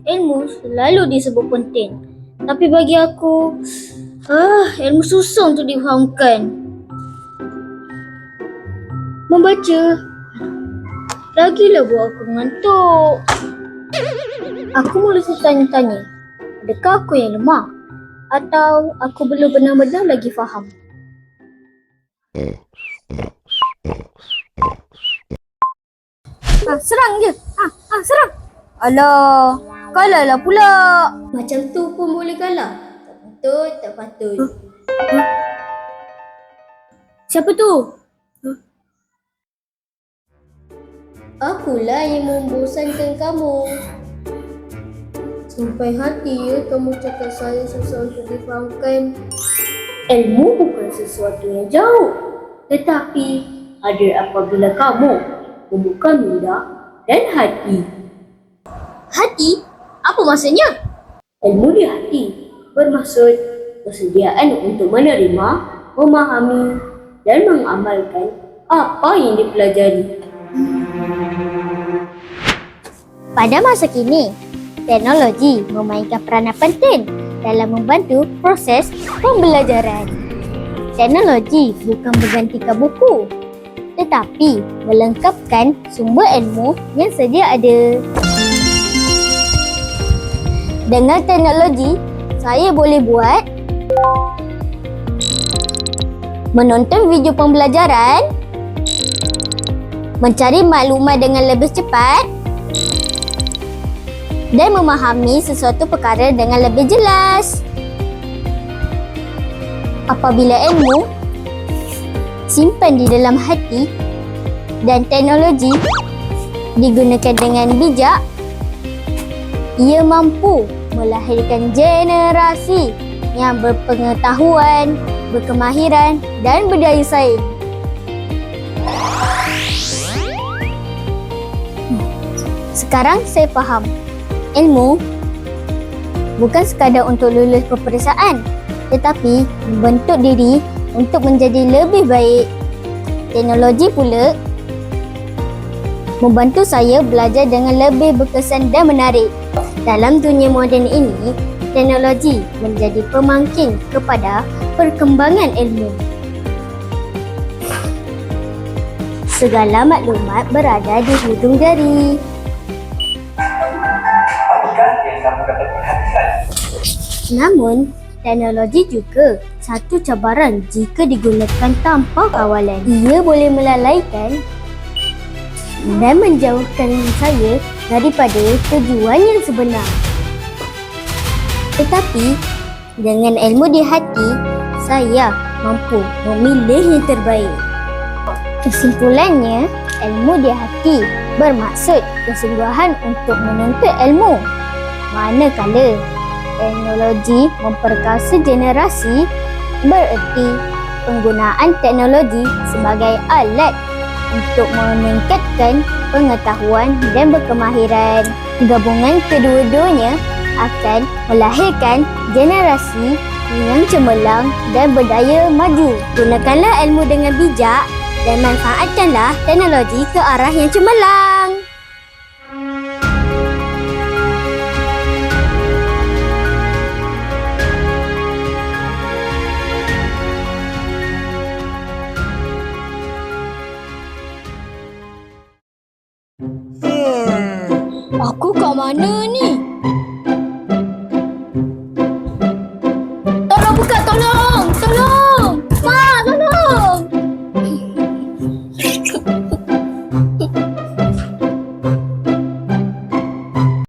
Ilmu selalu disebut penting. Tapi bagi aku, ilmu susah untuk difahamkan. Membaca lagilah buat aku mengantuk. Aku mula tertanya-tanya, adakah aku yang lemah? Atau aku belum benar-benar lagi faham? Serang je. Serang. Alah, kalahlah pula. Macam tu pun boleh kalah. Tak patut. Siapa tu? Akulah yang membosankan kamu. Sampai hati ya kamu cakap saya susah untuk difahamkan. Ilmu bukan sesuatu yang jauh, tetapi ada apabila kamu membuka minda dan hati. Hati? Apa maksudnya? Ilmu di hati bermaksud persediaan untuk menerima, memahami dan mengamalkan apa yang dipelajari. Pada masa kini, teknologi memainkan peranan penting dalam membantu proses pembelajaran. Teknologi bukan menggantikan buku, tetapi melengkapkan sumber ilmu yang sedia ada. Dengan teknologi, saya boleh buat menonton video pembelajaran, mencari maklumat dengan lebih cepat dan memahami sesuatu perkara dengan lebih jelas. Apabila ilmu simpan di dalam hati dan teknologi digunakan dengan bijak, ia mampu melahirkan generasi yang berpengetahuan, berkemahiran dan berdaya saing. Sekarang saya faham. Ilmu bukan sekadar untuk lulus peperiksaan, tetapi membentuk diri untuk menjadi lebih baik. Teknologi pula membantu saya belajar dengan lebih berkesan dan menarik. Dalam dunia moden ini, teknologi menjadi pemangkin kepada perkembangan ilmu. Segala maklumat berada di hujung jari. Namun, teknologi juga satu cabaran jika digunakan tanpa kawalan. Ia boleh melalaikan dan menjauhkan saya daripada tujuan yang sebenar. Tetapi, dengan ilmu di hati, saya mampu memilih yang terbaik. Kesimpulannya, ilmu di hati bermaksud kesungguhan untuk menuntut ilmu. Manakala teknologi memperkasa generasi, bererti penggunaan teknologi sebagai alat untuk meningkatkan pengetahuan dan berkemahiran. Gabungan kedua-duanya akan melahirkan generasi yang cemerlang dan berdaya maju. Gunakanlah ilmu dengan bijak dan manfaatkanlah teknologi ke arah yang cemerlang. Aku kat mana ni?